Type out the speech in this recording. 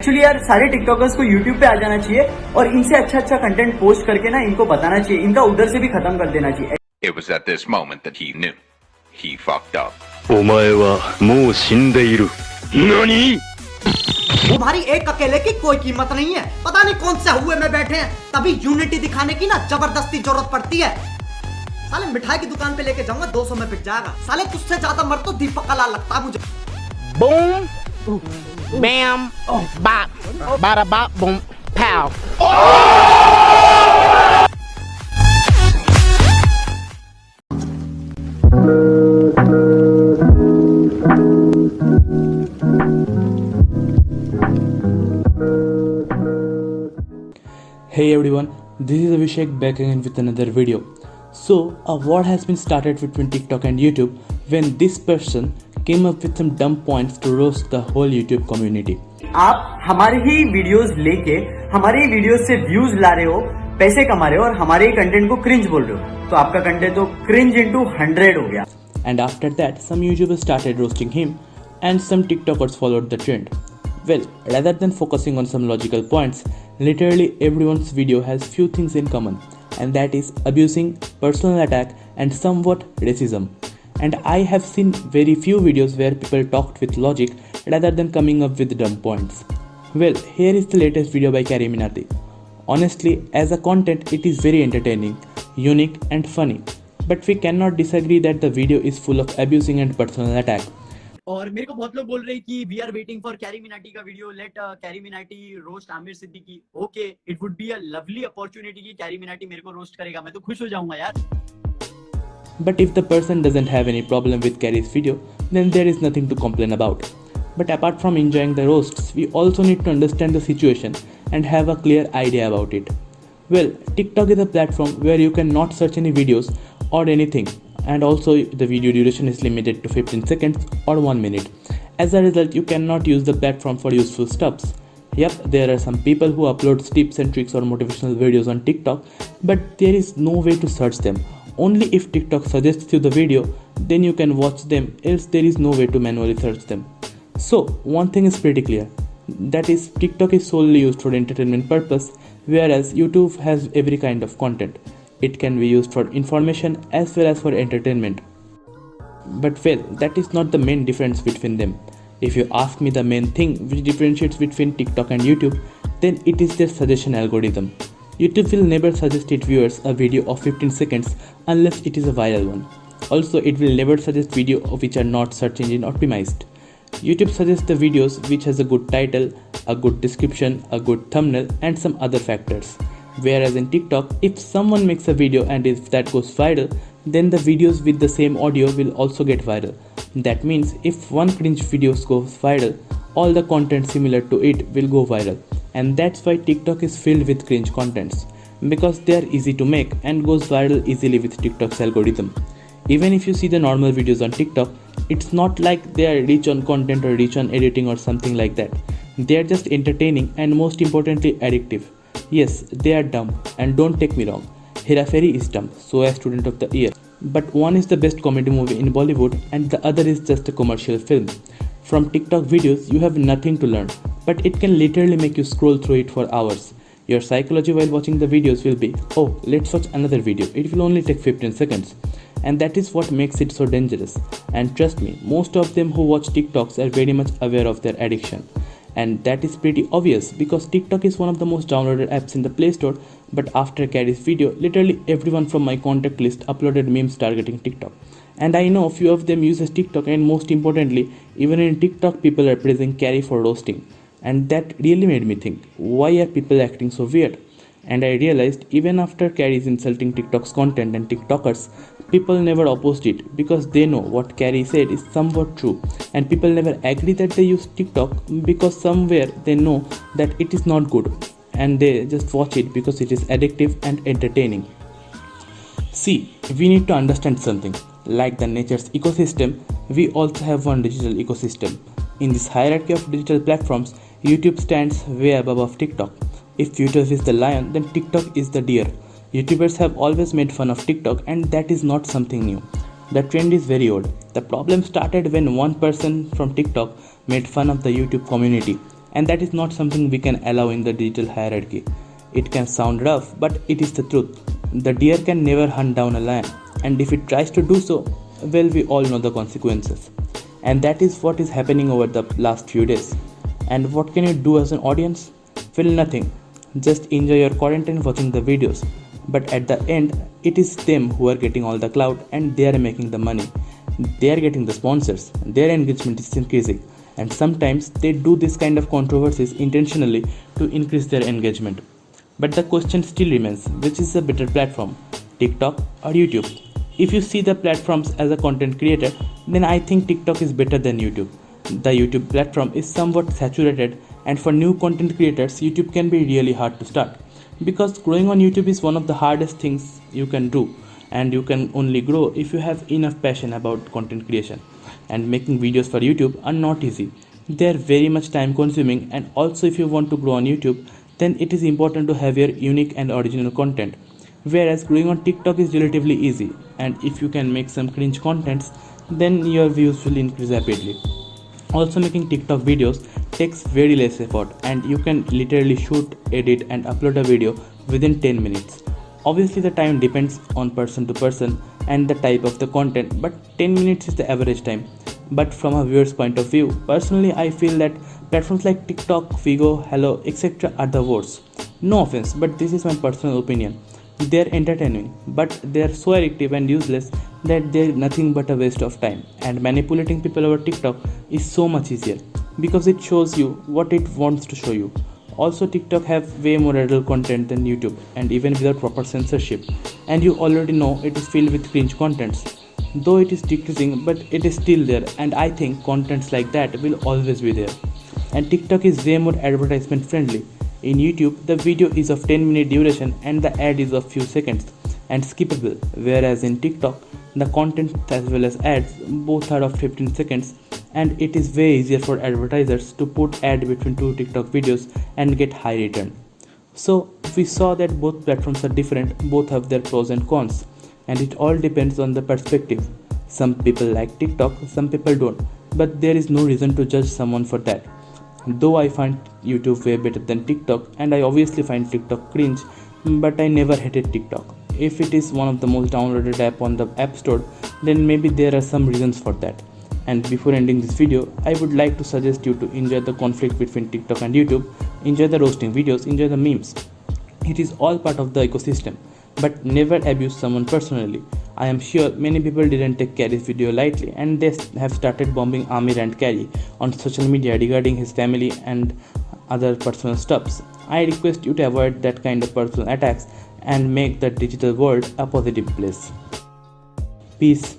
Actually यार सारे TikTokers को यूट्यूब पे आ जाना चाहिए और इनसे अच्छा कंटेंट पोस्ट करके ना इनको बताना चाहिए, इनका उधर से भी खत्म कर देना चाहिए। It was at this moment that he knew. He fucked up. お前はもう死んでいる。何? तुम्हारी एक अकेले की कोई कीमत नहीं है। पता नहीं कौन से हुए में बैठे हैं, तभी यूनिटी दिखाने की ना जबरदस्ती जरूरत पड़ती है। साले मिठाई की दुकान पे लेके जाऊंगा, 200 में बिक जाएगा। साले तुझसे ज्यादा मर तो दीपक का लाल लगता है मुझे। Boom, bam, bop, bada bop, boom, pow. Hey everyone, this is Abhishek back again with another video. So, a war has been started between TikTok and YouTube when this person came up with some dumb points to roast the whole YouTube community. आप हमारे ही videos लेके हमारे ही videos से views ला रहे हो, पैसे कमा रहे हो और हमारे ही कंटेंट को क्रिंज बोल रहे हो, तो आपका कंटेंट तो क्रिंज इंटू 100 हो गया। And after that, some YouTubers started roasting him and some TikTokers followed the trend. Well, rather than focusing on some logical points, literally everyone's video has few things in common, and that is abusing, personal attack, and somewhat racism. And I have seen very few videos where people talked with logic rather than coming up with dumb points. Well, here is the latest video by Carrie Minati. Honestly, as a content, it is very entertaining, unique, and funny. But we cannot disagree that the video is full of abusing and personal attack. और मेरे को बहुत लोग बोल रहे हैं कि we are waiting for Carry Minati का video, let Carry Minati roast Aamir Siddiqui. Okay, it would be a lovely opportunity कि कैरी मिनाटी मेरे को रोस्ट करेगा, मैं तो खुश हो जाऊंगा यार। But if the person doesn't have any problem with Carrie's video, then there is nothing to complain about. But apart from enjoying the roasts, we also need to understand the situation and have a clear idea about it. Well, TikTok is a platform where you cannot search any videos or anything, and also the video duration is limited to 15 seconds or 1 minute. As a result, you cannot use the platform for useful stuffs. Yep, there are some people who upload tips and tricks or motivational videos on TikTok, but there is no way to search them. Only if TikTok suggests you the video, then you can watch them, else there is no way to manually search them. So, one thing is pretty clear. That is, TikTok is solely used for entertainment purpose, whereas YouTube has every kind of content. It can be used for information as well as for entertainment. But well, that is not the main difference between them. If you ask me the main thing which differentiates between TikTok and YouTube, then it is their suggestion algorithm. YouTube will never suggest its viewers a video of 15 seconds unless it is a viral one. Also, it will never suggest videos which are not search engine optimized. YouTube suggests the videos which has a good title, a good description, a good thumbnail, and some other factors. Whereas in TikTok, if someone makes a video and if that goes viral, then the videos with the same audio will also get viral. That means if one cringe video goes viral, all the content similar to it will go viral. And that's why TikTok is filled with cringe contents, because they are easy to make and goes viral easily with TikTok's algorithm. Even if you see the normal videos on TikTok, it's not like they are rich on content or rich on editing or something like that. They are just entertaining and most importantly addictive. Yes, they are dumb, and don't take me wrong, Hera Fairy is dumb, so as Student of the Year. But one is the best comedy movie in Bollywood and the other is just a commercial film. From TikTok videos, you have nothing to learn, but it can literally make you scroll through it for hours. Your psychology while watching the videos will be, oh, let's watch another video, it will only take 15 seconds. And that is what makes it so dangerous. And trust me, most of them who watch TikToks are very much aware of their addiction. And that is pretty obvious because TikTok is one of the most downloaded apps in the Play Store. But after Carrie's video, literally everyone from my contact list uploaded memes targeting TikTok. And I know a few of them uses TikTok, and most importantly, even in TikTok people are praising Carrie for roasting. And that really made me think, why are people acting so weird? And I realized even after Carrie's insulting TikTok's content and TikTokers, people never opposed it because they know what Carrie said is somewhat true, and people never agree that they use TikTok because somewhere they know that it is not good and they just watch it because it is addictive and entertaining. See, we need to understand something. Like the nature's ecosystem, we also have one digital ecosystem. In this hierarchy of digital platforms, YouTube stands way above TikTok. If YouTube is the lion, then TikTok is the deer. YouTubers have always made fun of TikTok, and that is not something new. The trend is very old. The problem started when one person from TikTok made fun of the YouTube community and that is not something we can allow in the digital hierarchy. It can sound rough, but it is the truth. The deer can never hunt down a lion, and if it tries to do so, well, we all know the consequences. And that is what is happening over the last few days. And what can you do as an audience? Well, nothing. Just enjoy your content watching the videos. But at the end, it is them who are getting all the clout and they are making the money. They are getting the sponsors. Their engagement is increasing. And sometimes they do this kind of controversies intentionally to increase their engagement. But the question still remains, which is a better platform, TikTok or YouTube? If you see the platforms as a content creator, then I think TikTok is better than YouTube. The YouTube platform is somewhat saturated, and for new content creators, YouTube can be really hard to start. Because growing on YouTube is one of the hardest things you can do, and you can only grow if you have enough passion about content creation. And making videos for YouTube are not easy. They are very much time consuming, and also if you want to grow on YouTube, then it is important to have your unique and original content. Whereas growing on TikTok is relatively easy, and if you can make some cringe contents, then your views will increase rapidly. Also, making TikTok videos takes very less effort, and you can literally shoot, edit and upload a video within 10 minutes. Obviously the time depends on person to person and the type of the content, but 10 minutes is the average time. But from a viewer's point of view, personally I feel that platforms like TikTok, Figo, Hello, etc. are the worst. No offense, but this is my personal opinion. They are entertaining, but they are so addictive and useless that they are nothing but a waste of time. And manipulating people over TikTok is so much easier because it shows you what it wants to show you. Also, TikTok have way more adult content than YouTube, and even without proper censorship. And you already know it is filled with cringe contents. Though it is decreasing, but it is still there, and I think contents like that will always be there. And TikTok is way more advertisement friendly. In YouTube, the video is of 10-minute duration and the ad is of few seconds and skippable, whereas in TikTok, the content as well as ads both are of 15 seconds, and it is way easier for advertisers to put ad between two TikTok videos and get high return. So we saw that both platforms are different, both have their pros and cons, and it all depends on the perspective. Some people like TikTok, some people don't, but there is no reason to judge someone for that. Though I find YouTube way better than TikTok, and I obviously find TikTok cringe, but I never hated TikTok. If it is one of the most downloaded app on the App Store, then maybe there are some reasons for that. And before ending this video, I would like to suggest you to enjoy the conflict between TikTok and YouTube, enjoy the roasting videos, enjoy the memes. It is all part of the ecosystem, but never abuse someone personally. I am sure many people didn't take Carrie's video lightly, and they have started bombing Amir and Carrie on social media regarding his family and other personal stuffs. I request you to avoid that kind of personal attacks and make the digital world a positive place. Peace.